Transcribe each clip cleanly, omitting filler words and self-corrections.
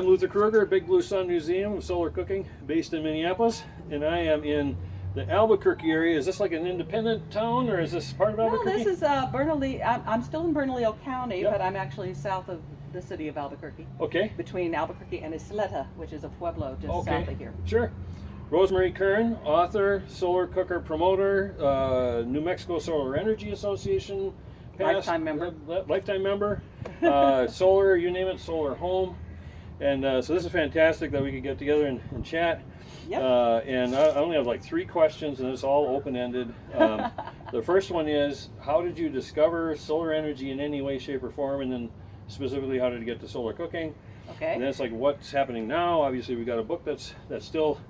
I'm Luther Kruger, Big Blue Sun Museum of Solar Cooking, based in Minneapolis, and I am in the Albuquerque area. Is this like an independent town, or is this part of Albuquerque? No, this is Bernalillo. I'm still in Bernalillo County, Yep. but I'm actually south of the city of Albuquerque. Okay. Between Albuquerque and Isleta, which is a pueblo just Okay. south of here. Sure. Rosemary Kern, author, solar cooker promoter, New Mexico Solar Energy Association, Lifetime member. Lifetime member, solar, you name it, solar home. And so this is fantastic that we could get together and chat. Yep. And I only have like 3 questions, and it's all open-ended. The first one is, how did you discover solar energy in any way, shape, or form? And then specifically, how did you get to solar cooking? Okay. And then it's like, what's happening now? Obviously, we've got a book that's still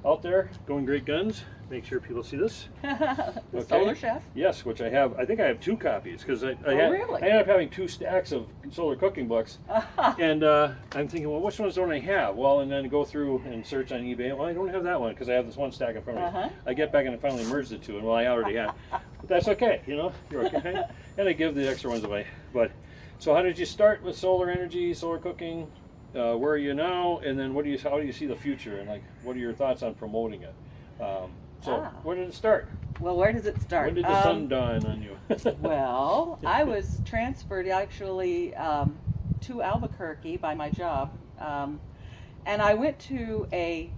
out there, Going Great Guns. Make sure people see this. The Solar Chef. Yes, which I have. I think I have 2 copies because I Really? ended up having 2 stacks of solar cooking books, and I'm thinking, well, which ones don't I have? Well, and then go through and search on eBay. Well, I don't have that one because I have this one stack in front of me. I get back and I finally merged the 2, and well, I already had. But that's okay, you know, you're okay. And I give the extra ones away. But so, how did you start with solar energy, solar cooking? Where are you now? And then how do you see the future? And like, what are your thoughts on promoting it? Where did it start? Well, where does it start? When did the sun dawn on you? Well, I was transferred actually to Albuquerque by my job, and I went to a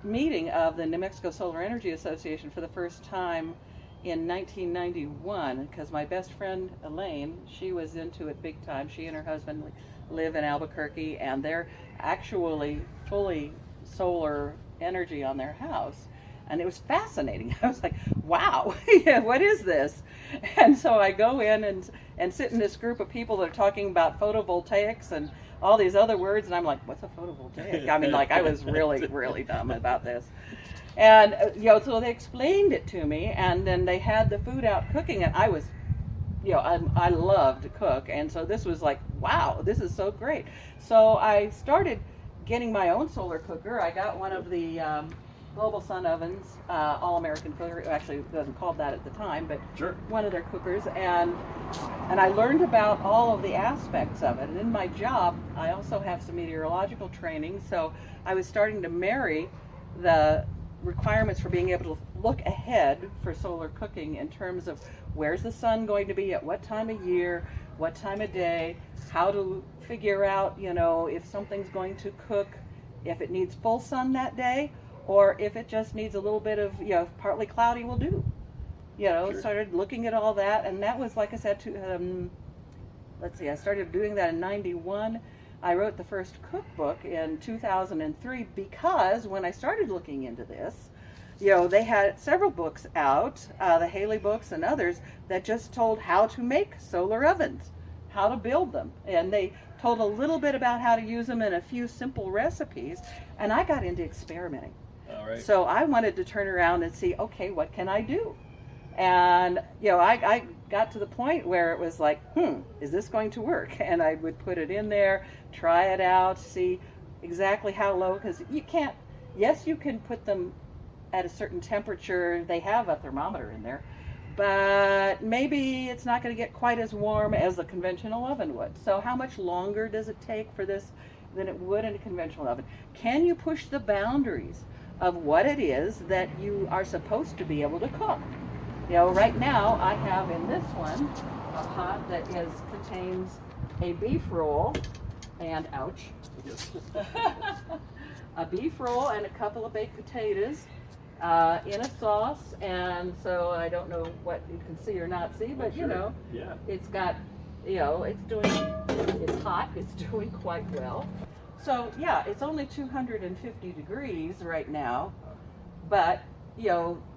meeting of the New Mexico Solar Energy Association for the first time in 1991 because my best friend Elaine, she was into it big time. She and her husband live in Albuquerque, and they're actually fully solar energy on their house. And it was fascinating. I was like, wow, what is this? And so I go in and sit in this group of people that are talking about photovoltaics and all these other words, and I'm like, what's a photovoltaic? I mean, like, I was really, really dumb about this. And, so they explained it to me, and then they had the food out cooking, and I was, I love to cook, and so this was like, wow, this is so great. So I started getting my own solar cooker. I got one of the Global Sun Ovens, All-American cooker. Actually, it wasn't called that at the time, but Sure. One of their cookers. And I learned about all of the aspects of it. And in my job, I also have some meteorological training, so I was starting to marry the requirements for being able to look ahead for solar cooking in terms of where's the sun going to be at what time of year, what time of day, how to figure out, if something's going to cook, if it needs full sun that day, or if it just needs a little bit of, partly cloudy will do. Sure. Started looking at all that, and that was, like I said, I started doing that in 91. I wrote the first cookbook in 2003 because when I started looking into this, they had several books out, the Haley books and others, that just told how to make solar ovens, how to build them. And they told a little bit about how to use them in a few simple recipes, and I got into experimenting. All right. So I wanted to turn around and see, okay, what can I do? And, I got to the point where it was like, is this going to work? And I would put it in there, try it out, see exactly how low, because you can put them at a certain temperature. They have a thermometer in there, but maybe it's not going to get quite as warm as the conventional oven would. So how much longer does it take for this than it would in a conventional oven? Can you push the boundaries of what it is that you are supposed to be able to cook? Right now I have in this one a pot that contains a beef roll and Yes. a beef roll and a couple of baked potatoes in a sauce, and so I don't know what you can see or not see, but Yeah. it's got, it's hot, it's doing quite well. So yeah, it's only 250 degrees right now, but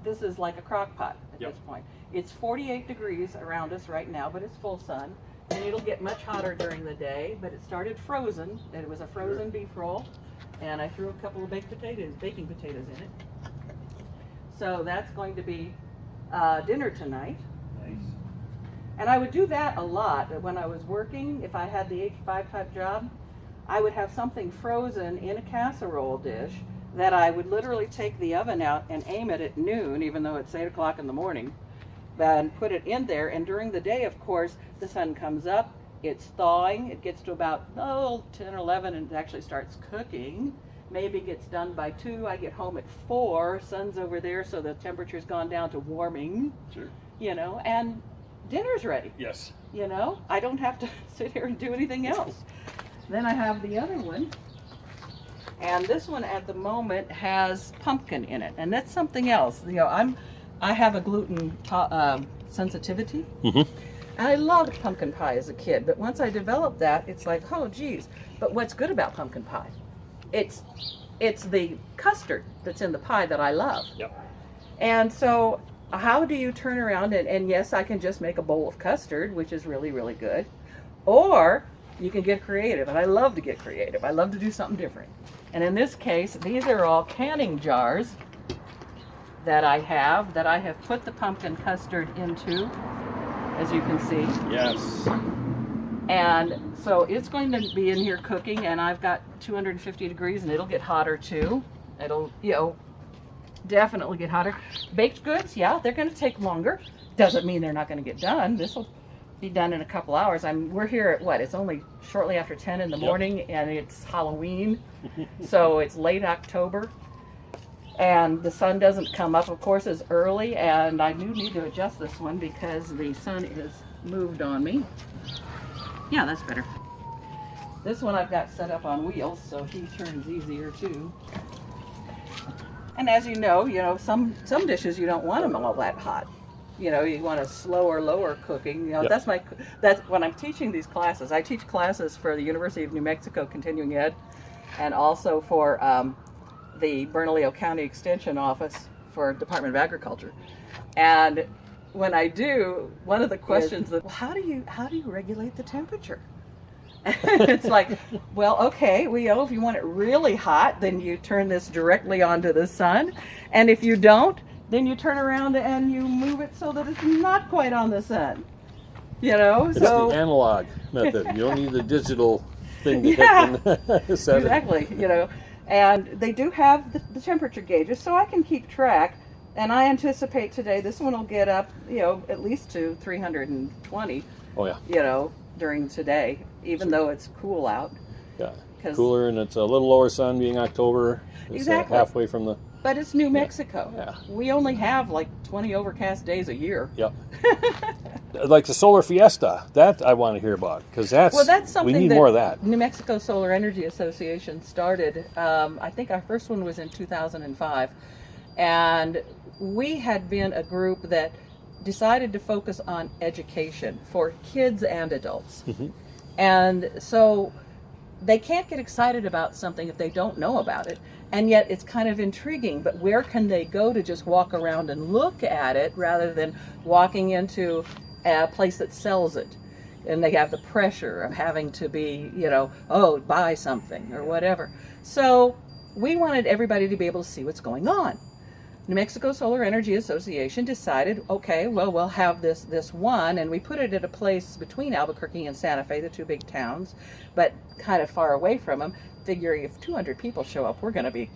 this is like a crock pot at Yep. this point. It's 48 degrees around us right now, but it's full sun, and it'll get much hotter during the day, but it started frozen. It was a frozen beef roll, and I threw a couple of baking potatoes in it. So that's going to be dinner tonight. Nice. And I would do that a lot when I was working. If I had the H5 type job, I would have something frozen in a casserole dish that I would literally take the oven out and aim it at noon, even though it's 8 o'clock in the morning, and put it in there. And during the day, of course, the sun comes up, It's thawing. It gets to about 10 or 11 and it actually starts cooking. Maybe gets done by 2. I get home at 4. Sun's over there, so the temperature's gone down to warming. Sure. You know, and dinner's ready. Yes. You know, I don't have to sit here and do anything else. Then I have the other one. And this one at the moment has pumpkin in it. And that's something else. You know, I have a gluten sensitivity. Mm-hmm. I loved pumpkin pie as a kid, but once I developed that, it's like, oh geez. But what's good about pumpkin pie? It's the custard that's in the pie that I love. Yep. And so how do you turn around and yes, I can just make a bowl of custard, which is really, really good. Or you can get creative, and I love to get creative. I love to do something different. And in this case, these are all canning jars that I have put the pumpkin custard into, as you can see. Yes. And so it's going to be in here cooking, and I've got 250 degrees, and it'll get hotter too. It'll, you know, definitely get hotter. Baked goods, yeah, they're going to take longer. Doesn't mean they're not going to get done. This will be done in a couple hours. We're here at what? It's only shortly after 10 in the morning, and it's Halloween, so it's late October, and the sun doesn't come up, of course, as early. And I do need to adjust this one because the sun is moved on me. Yeah, that's better. This one I've got set up on wheels, so he turns easier too. And as you know, some dishes you don't want them all that hot. You know, you want a slower, lower cooking. You know, Yep. that's when I'm teaching these classes. I teach classes for the University of New Mexico Continuing Ed, and also for the Bernalillo County Extension Office for Department of Agriculture. And when I do, one of the questions is, well, how do you regulate the temperature? It's like, well, okay, if you want it really hot, then you turn this directly onto the sun, and if you don't, then you turn around and you move it so that it's not quite on the sun. You know, It's the analog method. You don't need the digital thing to Yeah. hit and set it. Exactly. You know, and they do have the temperature gauges, so I can keep track. And I anticipate today this one will get up, at least to 320. Oh yeah. During today, even though it's cool out. Yeah. 'Cause- Cooler, and it's a little lower sun being October. It's Exactly. halfway from the. But it's New Mexico. Yeah. We only have like 20 overcast days a year. Yep. Like the solar fiesta, that I want to hear about, because that's something we need that more of that. New Mexico Solar Energy Association started. I think our first one was in 2005, and we had been a group that decided to focus on education for kids and adults. Mm-hmm. And so they can't get excited about something if they don't know about it. And yet it's kind of intriguing, but where can they go to just walk around and look at it rather than walking into a place that sells it? And they have the pressure of having to be, buy something or whatever. So we wanted everybody to be able to see what's going on. New Mexico Solar Energy Association decided, okay, well, we'll have this one, and we put it at a place between Albuquerque and Santa Fe, the two big towns, but kind of far away from them, figuring if 200 people show up, we're going to be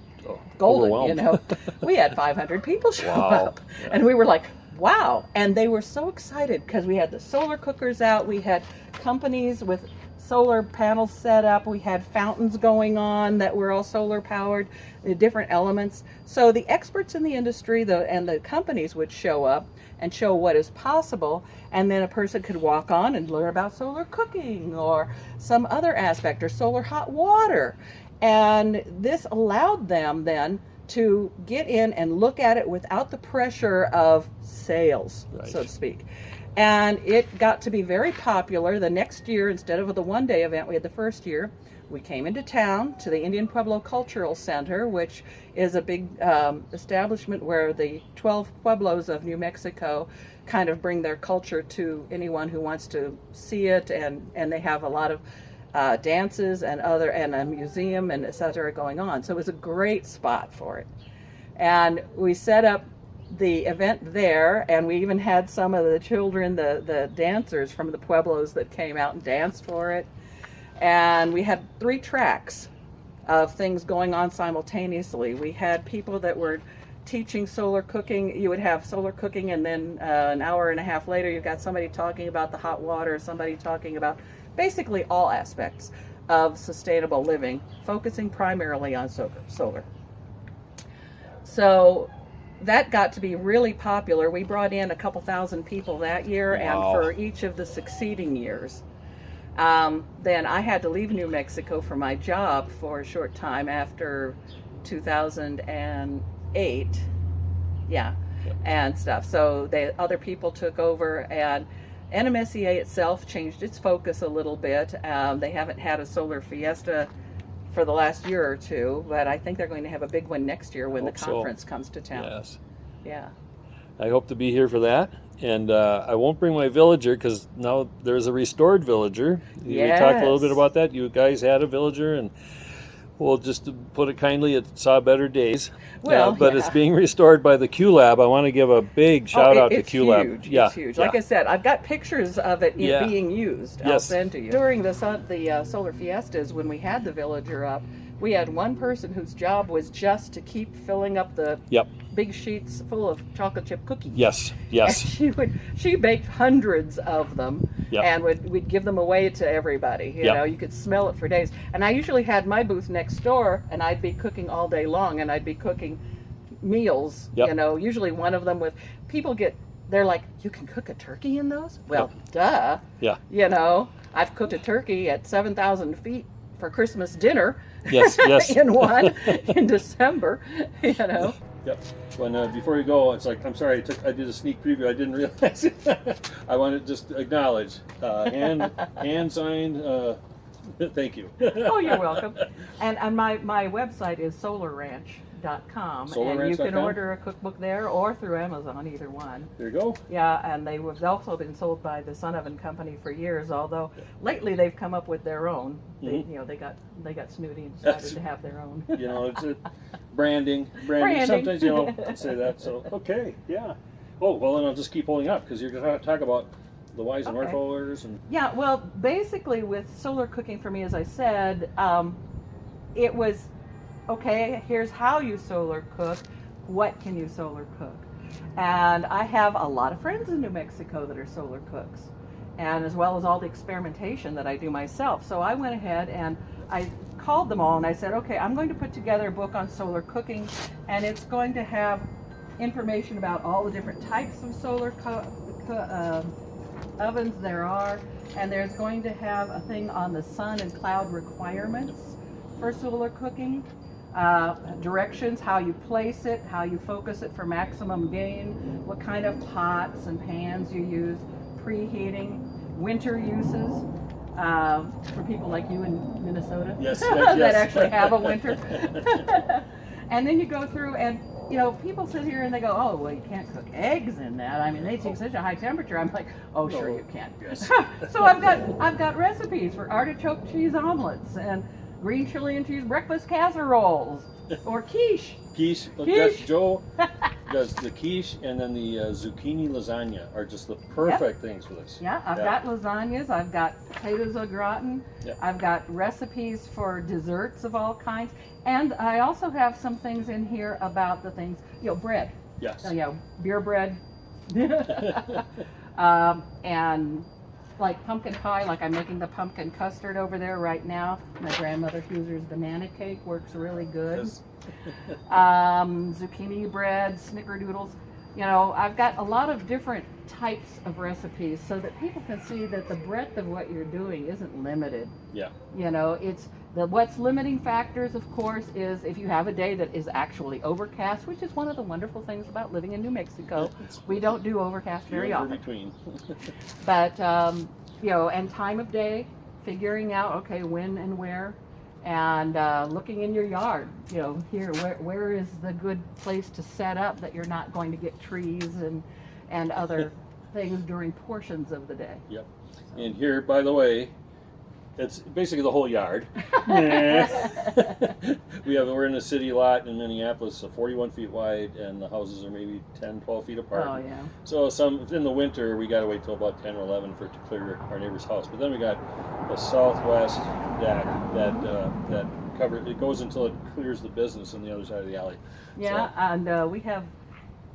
golden, Overwhelmed. We had 500 people show Wow. up, and we were like, wow. And they were so excited because we had the solar cookers out, we had companies with solar panels set up, we had fountains going on that were all solar powered, the different elements. So the experts in the industry and the companies would show up and show what is possible, and then a person could walk on and learn about solar cooking or some other aspect, or solar hot water. And this allowed them then to get in and look at it without the pressure of sales, Right. so to speak. And it got to be very popular. The next year, instead of the one-day event we had the first year, we came into town to the Indian Pueblo Cultural Center, which is a big establishment where the 12 pueblos of New Mexico kind of bring their culture to anyone who wants to see it, and they have a lot of dances and a museum and et cetera going on. So it was a great spot for it. And we set up the event there, and we even had some of the children, the dancers from the pueblos that came out and danced for it. And we had 3 tracks of things going on simultaneously. We had people that were teaching solar cooking. You would have solar cooking, and then an hour and a half later you've got somebody talking about the hot water, somebody talking about basically all aspects of sustainable living, focusing primarily on solar. So that got to be really popular. We brought in a couple thousand people that year, and for each of the succeeding years. Then I had to leave New Mexico for my job for a short time after 2008. Yeah, and stuff. So other people took over, and NMSEA itself changed its focus a little bit. They haven't had a solar fiesta for the last year or two, but I think they're going to have a big one next year when the conference comes to town. Yes. Yeah. I hope to be here for that. And I won't bring my villager because now there's a restored villager. Yes. We talked a little bit about that. You guys had a villager, and well, just to put it kindly, it saw better days. Well, but it's being restored by the Q Lab. I want to give a big shout out to Q Lab. It's huge. Like I said, I've got pictures of it being used. I'll send to you. During the solar fiestas, when we had the villager up, we had one person whose job was just to keep filling up the big sheets full of chocolate chip cookies. Yes. And she baked hundreds of them, and we'd give them away to everybody. You know, you could smell it for days. And I usually had my booth next door, and I'd be cooking all day long, and I'd be cooking meals. You know, usually one of them with they're like, you can cook a turkey in those? Well, duh. Yeah. You know, I've cooked a turkey at 7,000 feet for Christmas dinner. Yes. in December, you know. Yep. When before you go, it's like, I'm sorry, I did a sneak preview. I didn't realize it. I want to just acknowledge, hand signed. Thank you. Oh, you're welcome. And my website is solarranch.com, and you can order a cookbook there or through Amazon, either one. There you go. Yeah, and they've also been sold by the Sun Oven Company for years, although lately they've come up with their own. They got snooty and decided to have their own. You know, it's branding. Sometimes you don't say that. So okay, yeah. Oh well, then I'll just keep holding up because you're going to talk about the whys and wherefores and. Yeah, well, basically with solar cooking for me, as I said, it was. Okay, here's how you solar cook. What can you solar cook? And I have a lot of friends in New Mexico that are solar cooks, and as well as all the experimentation that I do myself. So I went ahead and I called them all and I said, okay, I'm going to put together a book on solar cooking, and it's going to have information about all the different types of solar ovens there are, and there's going to have a thing on the sun and cloud requirements for solar cooking. Directions, how you place it, how you focus it for maximum gain, what kind of pots and pans you use, preheating, winter uses for people like you in Minnesota that actually have a winter. And then you go through and, you know, people sit here and they go, oh, well, you can't cook eggs in that. I mean, they take such a high temperature. I'm like, oh, sure you can. Yes. So I've got recipes for artichoke cheese omelets and green chili and cheese breakfast casseroles, or quiche. Quiche. That's Joe does the quiche, and then the zucchini lasagna are just the perfect things for this. Yeah, I've got lasagnas. I've got potatoes au gratin. I've got recipes for desserts of all kinds, and I also have some things in here about the things, you know, bread. Yes. So, you know, beer bread, and like pumpkin pie, like I'm making the pumpkin custard over there right now. My grandmother Huser's banana cake works really good. Yes. Zucchini bread, snickerdoodles. You know, I've got a lot of different types of recipes so that people can see that the breadth of what you're doing isn't limited. Yeah. You know, what's limiting factors, of course, is if you have a day that is actually overcast, which is one of the wonderful things about living in New Mexico. We don't do overcast very often. Between. But, you know, and time of day, figuring out, okay, when and where, and looking in your yard, you know, here, where is the good place to set up that you're not going to get trees and other things during portions of the day. Yep. And here, by the way, it's basically the whole yard. We're in a city lot in Minneapolis, 41 feet wide, and the houses are maybe 10, 12 feet apart. Oh, yeah. So in the winter, we got to wait till about 10 or 11 for it to clear our neighbor's house. But then we got a southwest deck that covers, it goes until it clears the business on the other side of the alley. Yeah, so. And we have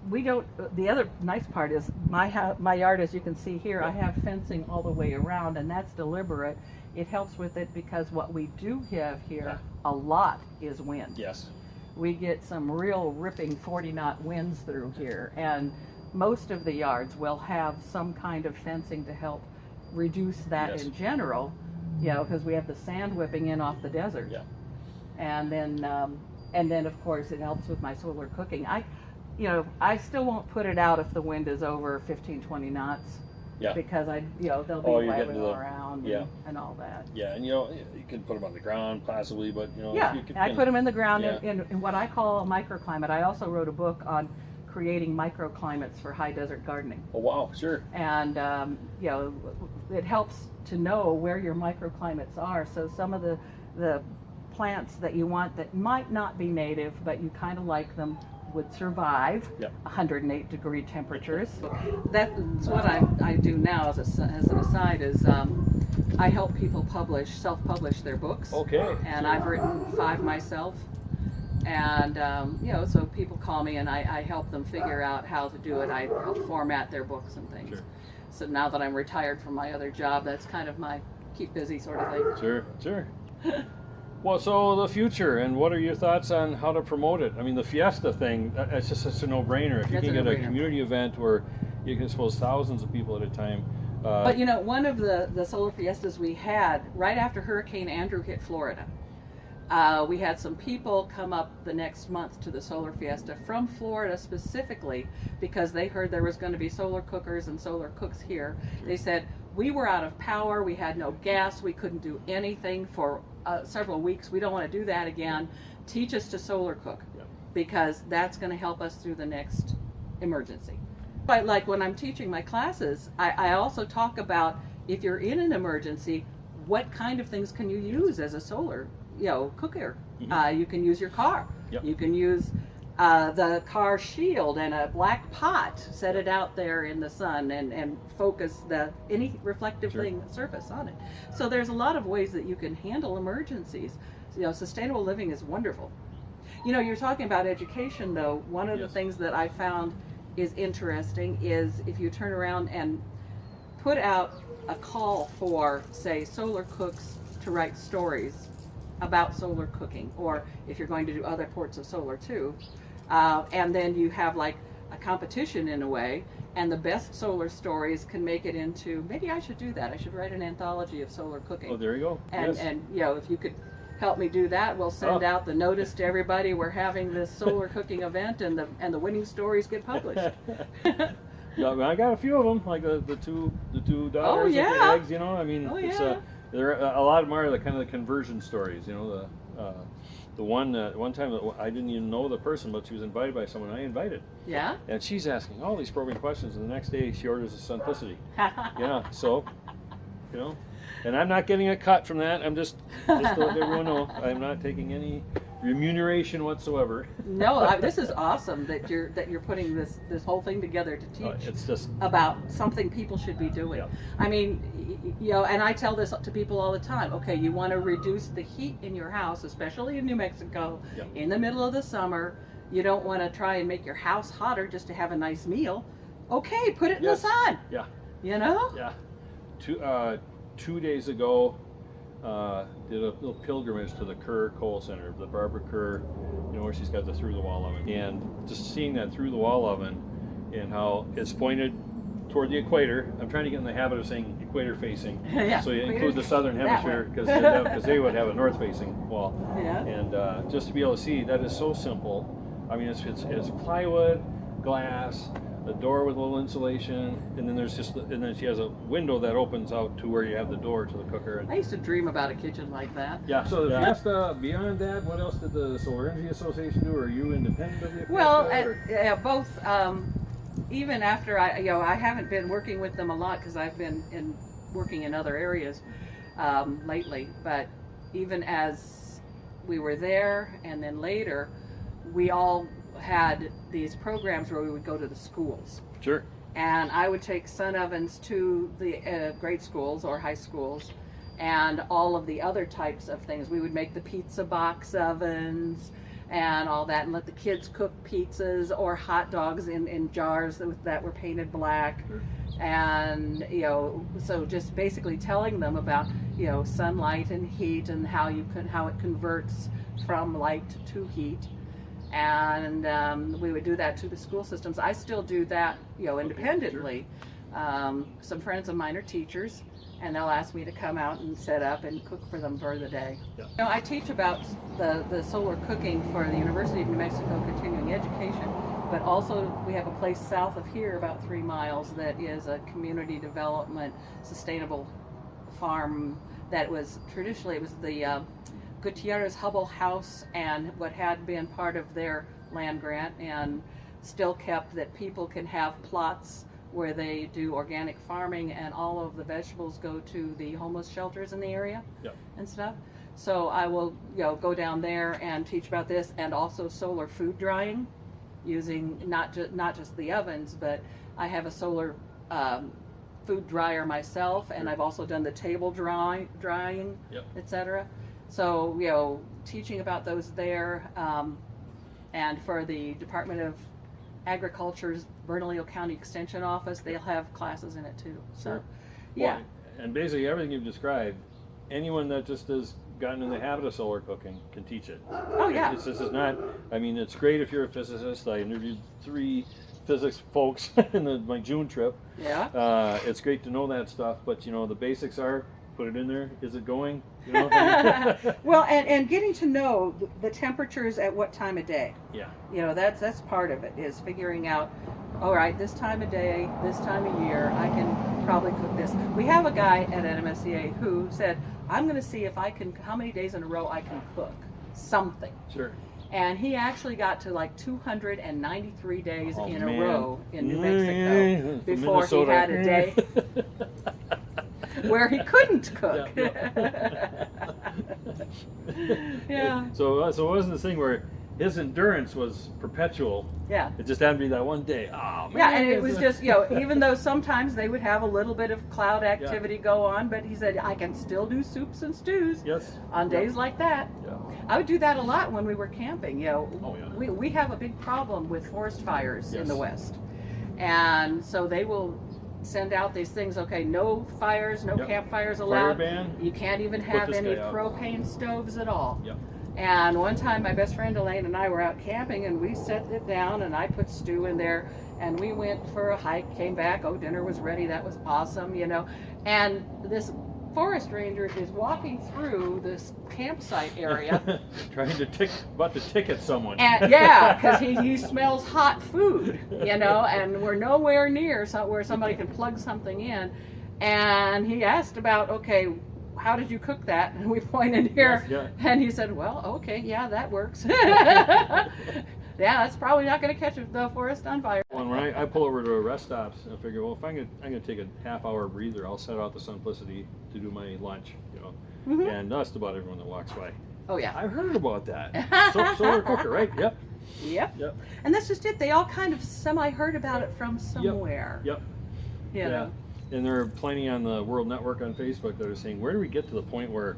we don't. The other nice part is my yard, as you can see here, I have fencing all the way around, and that's deliberate. It helps with it because what we do have here a lot is wind. Yes. We get some real ripping 40-knot winds through here, and most of the yards will have some kind of fencing to help reduce that in general, because we have the sand whipping in off the desert. Yeah. And then of course it helps with my solar cooking. I still won't put it out if the wind is over 15, 20 knots. Yeah. Because they'll be waving around and all that. Yeah, and you can put them on the ground possibly, but I put them in the ground in what I call a microclimate. I also wrote a book on creating microclimates for high desert gardening. Oh wow, sure. And it helps to know where your microclimates are. So some of the plants that you want that might not be native, but you kind of like them, would survive 108-degree temperatures. That's what I do now as an aside is I help people self-publish their books. Okay. And I've written 5 myself. And so people call me and I help them figure out how to do it. I help format their books and things. Sure. So now that I'm retired from my other job, that's kind of my keep busy sort of thing. Sure. Well, so the future, and what are your thoughts on how to promote it? I mean, the Fiesta thing, it's just such a no-brainer. If you can get a community event where you can expose thousands of people at a time. But one of the solar fiestas we had right after Hurricane Andrew hit Florida, we had some people come up the next month to the solar fiesta from Florida specifically because they heard there was going to be solar cookers and solar cooks here. They said, we were out of power, we had no gas, we couldn't do anything for several weeks. We don't want to do that again. Teach us to solar cook because that's going to help us through the next emergency. But like when I'm teaching my classes, I also talk about if you're in an emergency, what kind of things can you use as a solar cooker? You can use your car. You can use the car shield and a black pot, set it out there in the sun and focus any reflective surface on it. So there's a lot of ways that you can handle emergencies. Sustainable living is wonderful. You're talking about education though. One of the things that I found is interesting is if you turn around and put out a call for, say, solar cooks to write stories about solar cooking, or if you're going to do other ports of solar too, and then you have like a competition in a way, and the best solar stories can make it into, maybe I should do that. I should write an anthology of solar cooking. Oh, there you go. And if you could help me do that, we'll send out the notice to everybody. We're having this solar cooking event, and the winning stories get published. I got a few of them, like the two daughters with the eggs. I mean, there are a lot of them are the kind of the conversion stories. The one time that I didn't even know the person, but she was invited by someone I invited. Yeah. And she's asking all these probing questions, and the next day she orders a simplicity. So, and I'm not getting a cut from that. I'm just to let everyone know, I'm not taking any remuneration whatsoever. No, this is awesome that you're putting this whole thing together to teach it's just about something people should be doing. I mean, and I tell this to people all the time. Okay, you want to reduce the heat in your house, especially in New Mexico, in the middle of the summer. You don't want to try and make your house hotter just to have a nice meal. Okay, put it in the sun. Yeah. 2 days ago, did a little pilgrimage to the Kern Coal Center, the Barbara Kerr, where she's got the through-the-wall oven. And just seeing that through-the-wall oven and how it's pointed toward the equator. I'm trying to get in the habit of saying equator-facing. So you include the southern hemisphere because they would have a north-facing wall. And just to be able to see, that is so simple. I mean, it's plywood, glass, a door with a little insulation, and then she has a window that opens out to where you have the door to the cooker. I used to dream about a kitchen like that. So the Fiesta, beyond that, what else did the Solar Energy Association do? Are you independent of the Fiesta? Well, both. Even after I haven't been working with them a lot because I've been working in other areas lately. But even as we were there, and then later, we all had these programs where we would go to the schools. Sure. And I would take sun ovens to the grade schools or high schools, and all of the other types of things. We would make the pizza box ovens, and all that, and let the kids cook pizzas or hot dogs in jars that were painted black. And so just basically telling them about sunlight and heat and how it converts from light to heat. And we would do that to the school systems. I still do that independently. Some friends of mine are teachers, and they'll ask me to come out and set up and cook for them for the day. Yeah. I teach about the solar cooking for the University of New Mexico Continuing Education, but also we have a place south of here about 3 miles that is a community development sustainable farm that was traditionally, it was the Gutierrez Hubble House and what had been part of their land grant and still kept, that people can have plots where they do organic farming and all of the vegetables go to the homeless shelters in the area. Yep. And stuff. So I will go down there and teach about this, and also solar food drying using not just the ovens, but I have a solar food dryer myself, and I've also done the table drying, Yep. etc. So teaching about those there, and for the Department of Agriculture's Bernalillo County Extension Office, they'll have classes in it too. So, Sure. yeah. Well, and basically everything you've described, anyone that just has gotten in the habit of solar cooking can teach it. Oh yeah. This is not, I mean, it's great if you're a physicist. I interviewed 3 physics folks in my June trip. Yeah. It's great to know that stuff, but the basics are, put it in there, is it going? Well, and getting to know the temperatures at what time of day. Yeah. That's part of it, is figuring out, all right, this time of day, this time of year, I can probably cook this. We have a guy at NMSCA who said, I'm going to see if I can, how many days in a row I can cook something. Sure. And he actually got to like 293 days in man. a row in New Mexico before he Minnesota. had a day where he couldn't cook. Yeah. So it wasn't this thing where his endurance was perpetual. Yeah. It just happened to be that one day. Oh man. Yeah, and it was just, even though sometimes they would have a little bit of cloud activity go on, but he said, I can still do soups and stews Yes. on days like that. Yeah. I would do that a lot when we were camping. Oh, yeah. We have a big problem with forest fires in Yes. the West. And so they will send out these things, okay, no fires, no Yep. campfires allowed. Fire ban. You can't even Put have this any guy out. propane stoves at all. Yep. And one time my best friend Elaine and I were out camping, and we set it down and I put stew in there, and we went for a hike, came back, dinner was ready, that was awesome, And this forest ranger is walking through this campsite area. Trying to about to ticket someone. And yeah, because he smells hot food, and we're nowhere near where somebody can plug something in. And he asked about, okay, how did you cook that? And we pointed here, Yes, and he said, well, okay, yeah, that works. Yeah, that's probably not going to catch the forest on fire. When I pull over to a rest stops, I figure, well, if I'm gonna take a half-hour breather, I'll set out the Simplicity to do my lunch, Mhm. and that's about everyone that walks by. Oh yeah. I've heard about that. Solar cooker, right? Yep. Yep. And that's just it. They all kind of semi-heard about it from somewhere. Yep. You know. And there are plenty on the World Network on Facebook that are saying, where do we get to the point where,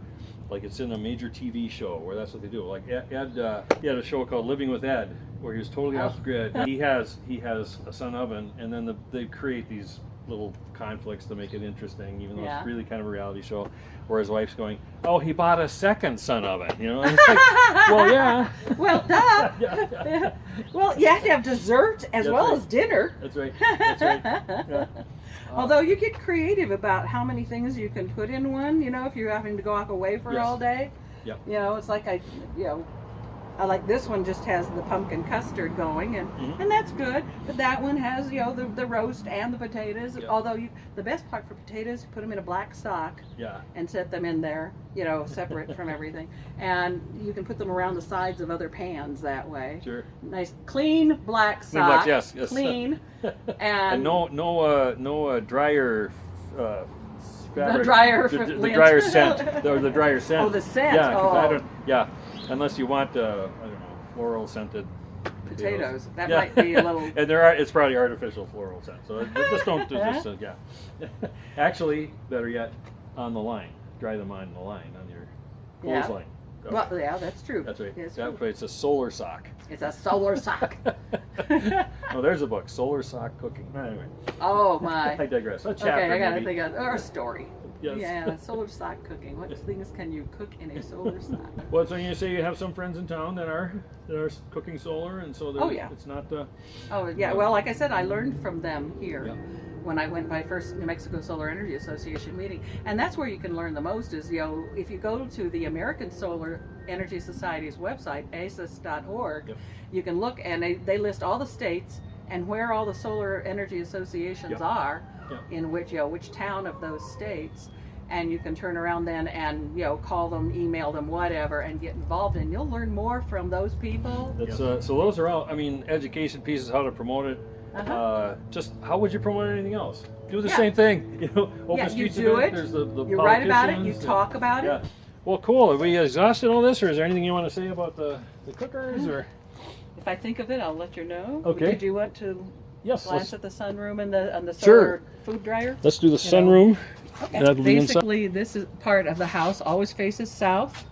like, it's in a major TV show where that's what they do? Like Ed, he had a show called Living with Ed, where he was totally off the grid. He has a sun oven, and then they create these little conflicts to make it interesting, even though it's really kind of a reality show. Where his wife's going, oh, he bought a second sun oven, And it's like, well, yeah. Well, duh. Yeah. Well, you have to have dessert as well as dinner. That's right. That's right. Yeah. Although you get creative about how many things you can put in one, if you're having to go out away for all day. Yep. It's like I like this one just has the pumpkin custard going, and that's good. But that one has the roast and the potatoes. Yep. Although the best part for potatoes, you put them in a black sock and set them in there, separate from everything. And you can put them around the sides of other pans that way. Sure. Nice clean black sock. Black, yes. Clean. And no dryer. Fabric. The dryer the dryer scent, or the dryer scent. Oh, the scent. Yeah, 'cause unless you want, I don't know, floral scented potatoes. That might be a little. And it's probably artificial floral scent. So just don't do this. Yeah. Actually, better yet, on the line, dry them on the line on your clothesline. Well, yeah, that's true. That's right. It's That true. way it's a solar sock. It's a solar sock. Oh, there's a book, Solar Sock Cooking. Anyway, Oh my. I digress. A chapter, Okay, I gotta maybe. think of or a story. Yes. Yeah, solar sock cooking. What things can you cook in a solar sock? Well, so you say you have some friends in town that are cooking solar, and so Oh, yeah. it's not. Oh yeah. Well, like I said, I learned from them here. Yeah. When I went to my first New Mexico Solar Energy Association meeting. And that's where you can learn the most is, if you go to the American Solar Energy Society's website, asus.org, Yep. you can look and they list all the states and where all the solar energy associations Yep. are Yep. in which town of those states. And you can turn around then and call them, email them, whatever, and get involved. And you'll learn more from those people. That's, so those are all. I mean, education pieces, how to promote it. Just how would you promote anything else? Do the same thing. Open Yeah, you streets do event, it. There's the You write about it. You politicians, talk about Yeah. it. Well, cool. Have we exhausted all this, or is there anything you want to say about the cookers? Or If I think of it, I'll let you know. Okay. Did you want to yes, glance at the sunroom and the Sure. solar food dryer? let's do the You know. sunroom. That'll be inside. Basically, this is part of the house, always faces south.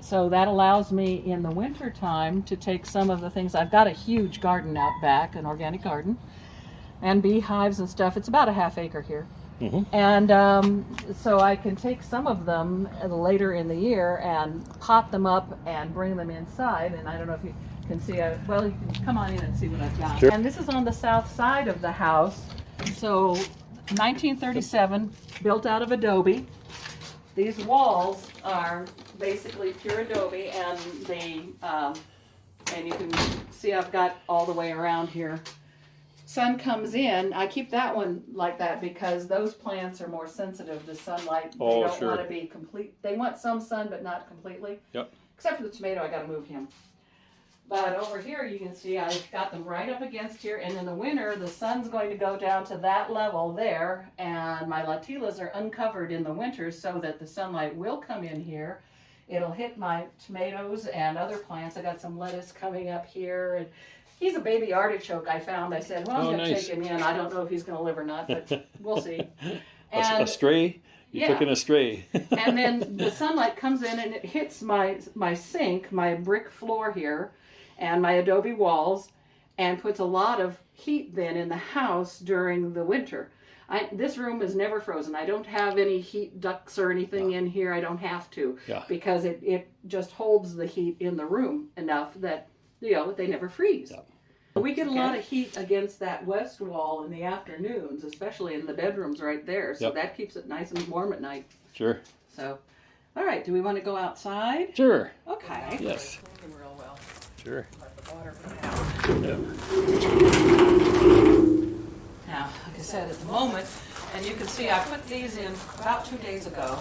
So that allows me in the winter time to take some of the things. I've got a huge garden out back, an organic garden, and beehives and stuff. It's about a half acre here. Mhm. And so I can take some of them later in the year and pot them up and bring them inside. And I don't know if you can see, well, you can come on in and see what I've got. Sure. And this is on the south side of the house. So 1937, built out of adobe. These walls are basically pure adobe, and and you can see I've got all the way around here. Sun comes in. I keep that one like that because those plants are more sensitive to sunlight. Oh, They don't sure. want to be complete. They want some sun, but not completely. Yep. Except for the tomato, I got to move him. But over here, you can see I've got them right up against here. And in the winter, the sun's going to go down to that level there. And my latillas are uncovered in the winter so that the sunlight will come in here. It'll hit my tomatoes and other plants. I got some lettuce coming up here. And he's a baby artichoke I found. I said, well, I'm going to nice. take him in. I don't know if he's going to live or not, but we'll see. A stray? You took Yeah. in a stray. And then the sunlight comes in and it hits my sink, my brick floor here, and my adobe walls, and puts a lot of heat then in the house during the winter. This room is never frozen. I don't have any heat ducts or anything in here. I don't have to, because it just holds the heat in the room enough that they never freeze. We get a lot of heat against that west wall in the afternoons, especially in the bedrooms right there. So that keeps it nice and warm at night. Sure. So, all right. Do we want to go outside? Sure. Okay. Yes. Real well. Sure. Let the water come out. Yeah. Now, like I said, at the moment, and you can see I put these in about 2 days ago,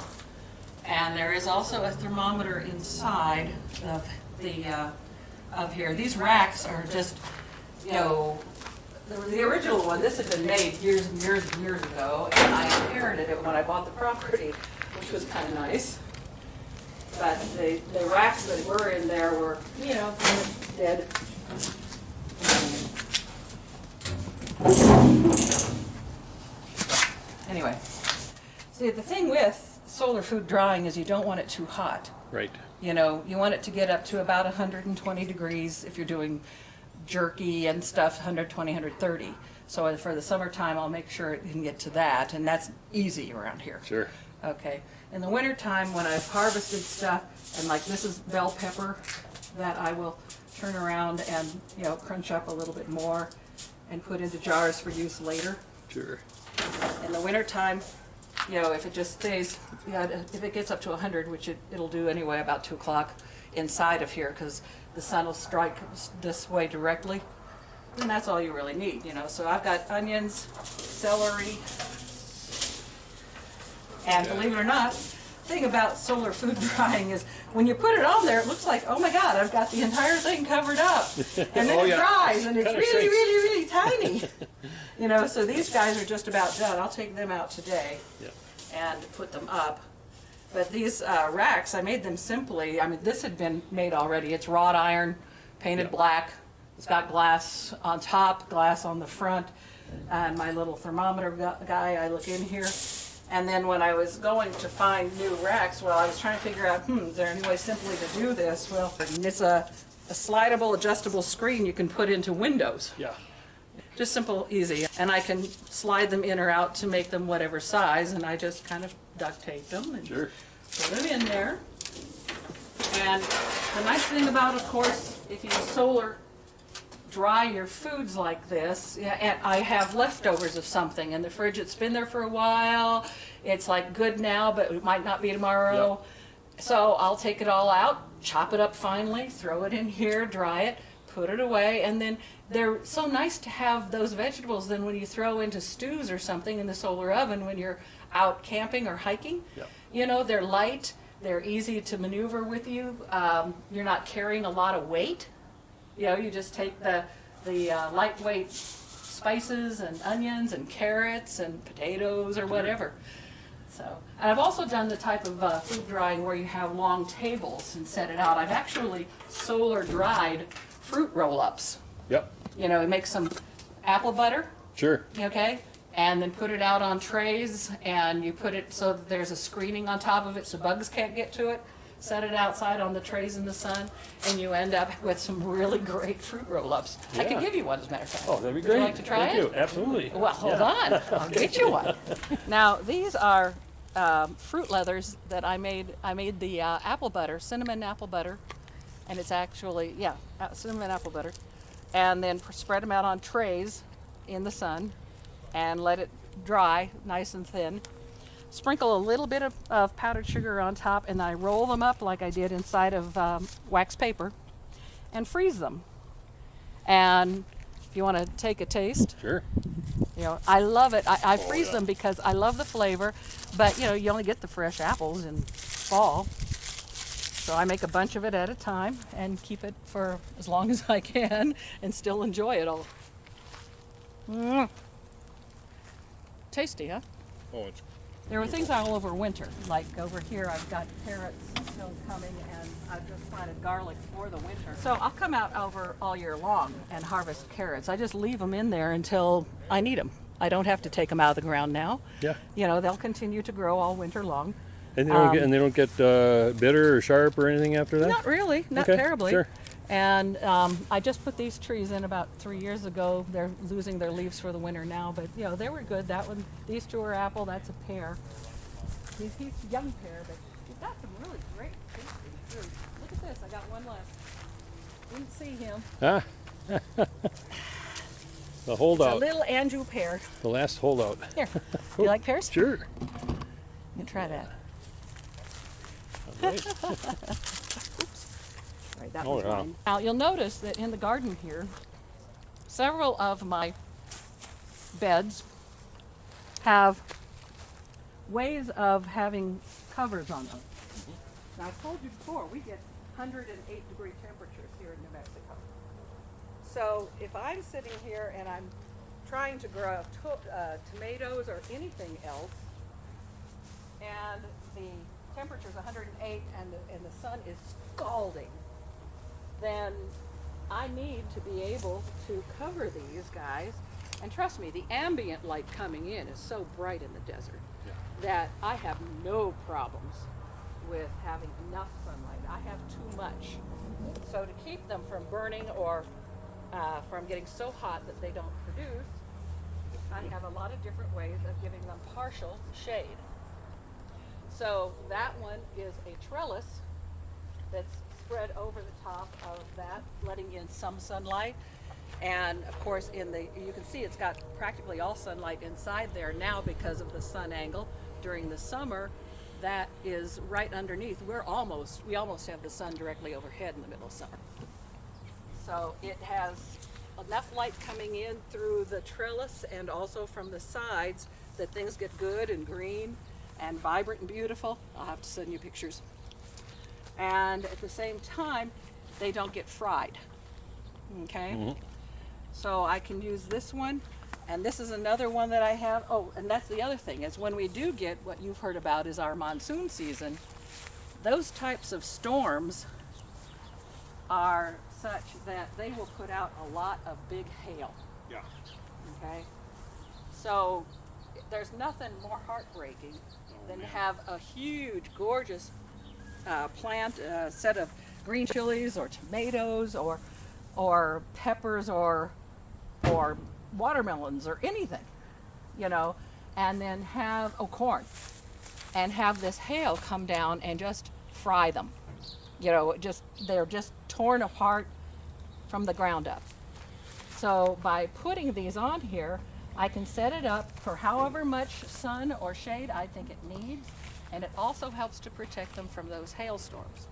and there is also a thermometer inside of of here. These racks are just, the original one. This had been made years and years and years ago, and I inherited it when I bought the property, which was kind of nice. But the racks that were in there were, kind of dead. Anyway, see, the thing with solar food drying is you don't want it too hot. Right. You want it to get up to about 120 degrees if you're doing jerky and stuff, 120, 130. So for the summertime, I'll make sure it can get to that, and that's easy around here. Sure. Okay. In the wintertime, when I've harvested stuff, and like this is bell pepper that I will turn around and, crunch up a little bit more and put into jars for use later. Sure. In the wintertime, if it just stays, if it gets up to 100, which it'll do anyway about 2 o'clock inside of here because the sun will strike this way directly, then that's all you really need, So I've got onions, celery, and believe it or not, the thing about solar food drying is when you put it on there, it looks like, oh my God, I've got the entire thing covered up. And then it dries, and it's Kinda really, shrinks. really, really tiny. So these guys are just about done. I'll take them out today and put them up. But these racks, I made them simply. I mean, this had been made already. It's wrought iron, painted black. It's got glass on top, glass on the front. And my little thermometer guy, I look in here. And then when I was going to find new racks, well, I was trying to figure out, is there any way simply to do this? Well, it's a slidable, adjustable screen you can put into windows. Yeah. Just simple, easy. And I can slide them in or out to make them whatever size, and I just kind of duct tape them and Sure. put them in there. And the nice thing about, of course, if you solar dry your foods like this, and I have leftovers of something in the fridge, it's been there for a while, it's like good now, but it might not be tomorrow. Yep. So I'll take it all out, chop it up finely, throw it in here, dry it, put it away, and then they're so nice to have those vegetables then when you throw into stews or something in the solar oven when you're out camping or hiking. Yep. You know, they're light, they're easy to maneuver with you, you're not carrying a lot of weight. You know, you just take the lightweight spices and onions and carrots and potatoes or whatever. So, and I've also done the type of food drying where you have long tables and set it out. I've actually solar dried fruit roll-ups. Yep. You know, make some apple butter, Sure. okay, and then put it out on trays, and you put it so that there's a screening on top of it so bugs can't get to it. Set it outside on the trays in the sun, and you end up with some really great fruit roll-ups. I can Yeah. give you one, as a matter of fact. Oh, that'd be Would great. you like to try Thank it? you. Absolutely. Well, hold on. I'll get you one. Now, these are fruit leathers that I made. I made the apple butter, cinnamon apple butter, and it's actually, cinnamon apple butter, and then spread them out on trays in the sun and let it dry nice and thin. Sprinkle a little bit of powdered sugar on top, and I roll them up like I did inside of wax paper and freeze them. And if you want to take a taste, Sure. you know, I love it. I freeze them because I love the flavor, but you know, you only get the fresh apples in fall. So I make a bunch of it at a time and keep it for as long as I can and still enjoy it all. Tasty, huh? Oh, it's There were things all over winter, like over here I've got carrots still coming, and I've just planted garlic for the winter. So I'll come out over all year long and harvest carrots. I just leave them in there until I need them. I don't have to take them out of the ground now. Yeah. You know, they'll continue to grow all winter long. And they don't get bitter or sharp or anything after that? Not really, not Okay, terribly. sure. And I just put these trees in about 3 years ago. They're losing their leaves for the winter now, but you know, they were good. That one, these two are apple, that's a pear. He's a young pear, but he's got some really great tasting fruit. Look at this, I got one left. Didn't see him. Ah. The It's a holdout. little Anjou pear. The last holdout. Here, you like pears? Sure. You can try that. All right. Right, that Oh, one's yeah. mine. Now you'll notice that in the garden here, several of my beds have ways of having covers on them. Now I've told you before, we get 108-degree temperatures here in New Mexico. So if I'm sitting here and I'm trying to grow tomatoes or anything else, and the temperature's 108 and the sun is scalding, then I need to be able to cover these guys. And trust me, the ambient light coming in is so bright in the desert that I have no problems with having enough sunlight. I have too much. So to keep them from burning or from getting so hot that they don't produce, I have a lot of different ways of giving them partial shade. So that one is a trellis that's spread over the top of that, letting in some sunlight. And of course, you can see it's got practically all sunlight inside there now because of the sun angle. During the summer, that is right underneath. We almost have the sun directly overhead in the middle of summer. So it has enough light coming in through the trellis and also from the sides that things get good and green and vibrant and beautiful. I'll have to send you pictures. And at the same time, they don't get fried. Okay? Mm-hmm. So I can use this one, and this is another one that I have. Oh, and that's the other thing, is when we do get what you've heard about is our monsoon season, those types of storms are such that they will put out a lot of big hail. Yeah. Okay? So there's nothing more heartbreaking than to have a huge, gorgeous plant, a set of green chilies or tomatoes or peppers or watermelons or anything, you know, and then have corn, and have this hail come down and just fry them. You know, they're just torn apart from the ground up. So by putting these on here, I can set it up for however much sun or shade I think it needs, and it also helps to protect them from those hailstorms.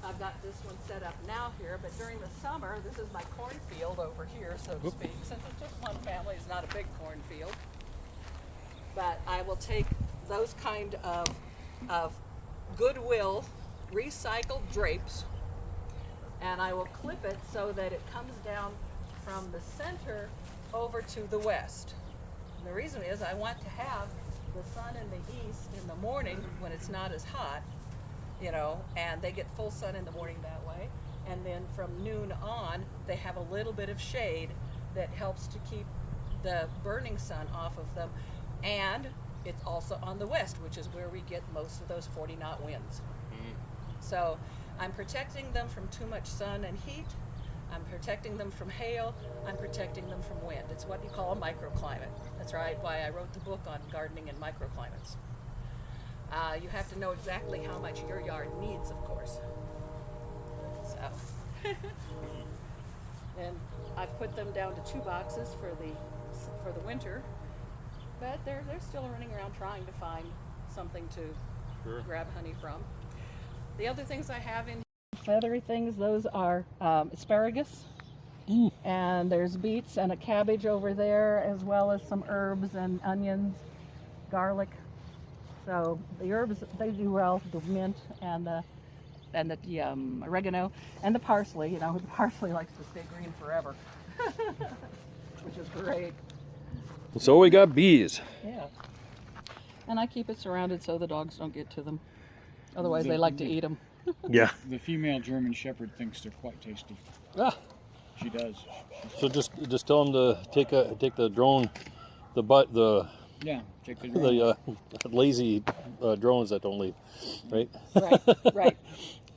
I've got this one set up now here, but during the summer, this is my cornfield over here, so to speak. Since it's just one family, it's not a big cornfield. But I will take those kind of Goodwill recycled drapes, and I will clip it so that it comes down from the center over to the west. And the reason is I want to have the sun in the east in the morning when it's not as hot, you know, and they get full sun in the morning that way. And then from noon on, they have a little bit of shade that helps to keep the burning sun off of them. And it's also on the west, which is where we get most of those 40-knot winds. So I'm protecting them from too much sun and heat. I'm protecting them from hail. I'm protecting them from wind. It's what you call a microclimate. That's right, why I wrote the book on gardening and microclimates. You have to know exactly how much your yard needs, of course. So, and I've put them down to 2 boxes for the winter, but they're still running around trying to find something to grab honey from. The other things I have in feathery things, those are asparagus, and there's beets and a cabbage over there, as well as some herbs and onions, garlic. So the herbs, they do well, the mint and the oregano and the parsley. You know, the parsley likes to stay green forever, which is great. So we got bees. Yeah. And I keep it surrounded so the dogs don't get to them. Otherwise, they like to eat them. Yeah. The female German Shepherd thinks they're quite tasty. Ah. She does. So just tell them to take the drone, Yeah, take the drone. the lazy drones that don't leave, right? Right.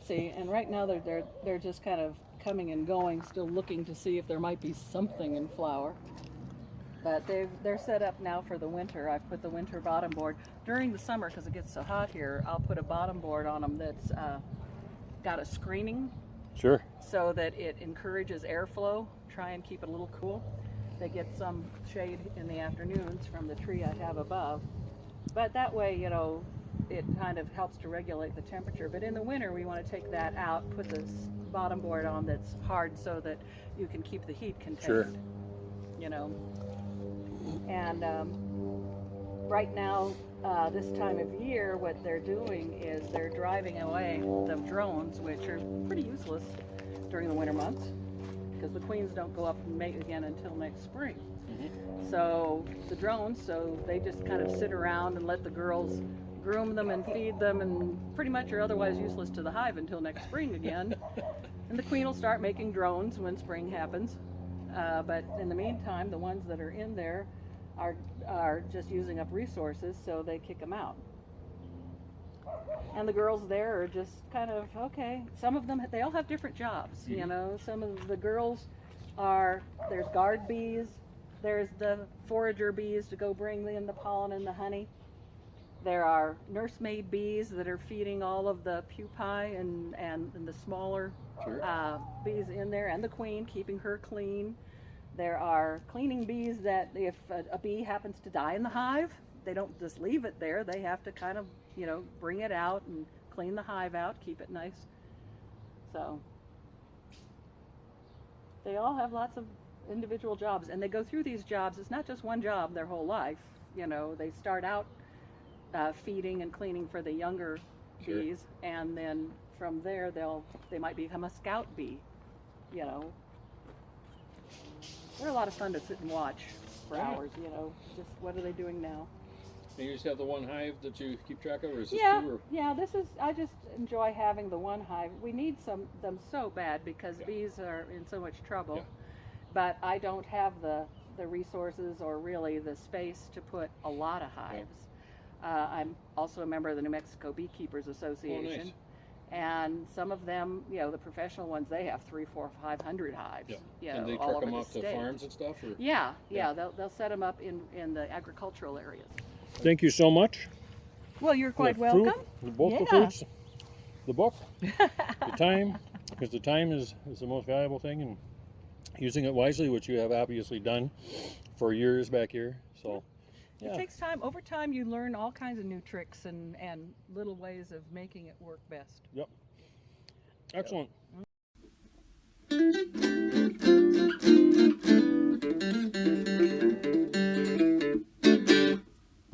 See, and right now they're just kind of coming and going, still looking to see if there might be something in flower. But they're set up now for the winter. I've put the winter bottom board. During the summer, because it gets so hot here, I'll put a bottom board on them that's got a screening. Sure. So that it encourages airflow, try and keep it a little cool. They get some shade in the afternoons from the tree I have above. But that way, you know, it kind of helps to regulate the temperature. But in the winter, we want to take that out, put this bottom board on that's hard so that you can keep the heat contained. Sure. You know. And right now, this time of year, what they're doing is they're driving away the drones, which are pretty useless during the winter months, because the queens don't go up and mate again until next spring. So the drones, so they just kind of sit around and let the girls groom them and feed them, and pretty much are otherwise useless to the hive until next spring again. And the queen will start making drones when spring happens. But in the meantime, the ones that are in there are just using up resources, so they kick them out. And the girls there are just kind of, okay, some of them, they all have different jobs, you know. Some of the girls there's guard bees, there's the forager bees to go bring in the pollen and the honey. There are nursemaid bees that are feeding all of the pupae and the smaller bees in there, and the queen, keeping her clean. There are cleaning bees that if a bee happens to die in the hive, they don't just leave it there. They have to kind of, you know, bring it out and clean the hive out, keep it nice. So they all have lots of individual jobs, and they go through these jobs. It's not just one job their whole life. You know, they start out feeding and cleaning for the younger bees, and then from there they might become a scout bee, you know. They're a lot of fun to sit and watch for hours, you know, just what are they doing now. And you just have the one hive that you keep track of, or is this two? Or? Yeah, I just enjoy having the one hive. We need them so bad because bees are in so much trouble. Yeah. But I don't have the the resources or really the space to put a lot of hives. I'm also a member of the New Mexico Beekeepers Association. Oh, nice. And some of them, you know, the professional ones, they have 300, 400, 500 hives. Yeah. You know, And they all truck over them the off to state. farms and stuff? Or? Yeah. They'll set them up in the agricultural areas. Thank you so much. Well, you're quite The fruit, welcome. both the Yeah. fruits, the book, the time, because the time is the most valuable thing, and using it wisely, which you have obviously done for years back here. So, It takes time. Over time, you learn all kinds of new tricks and little ways of making it work best. Yep. Excellent.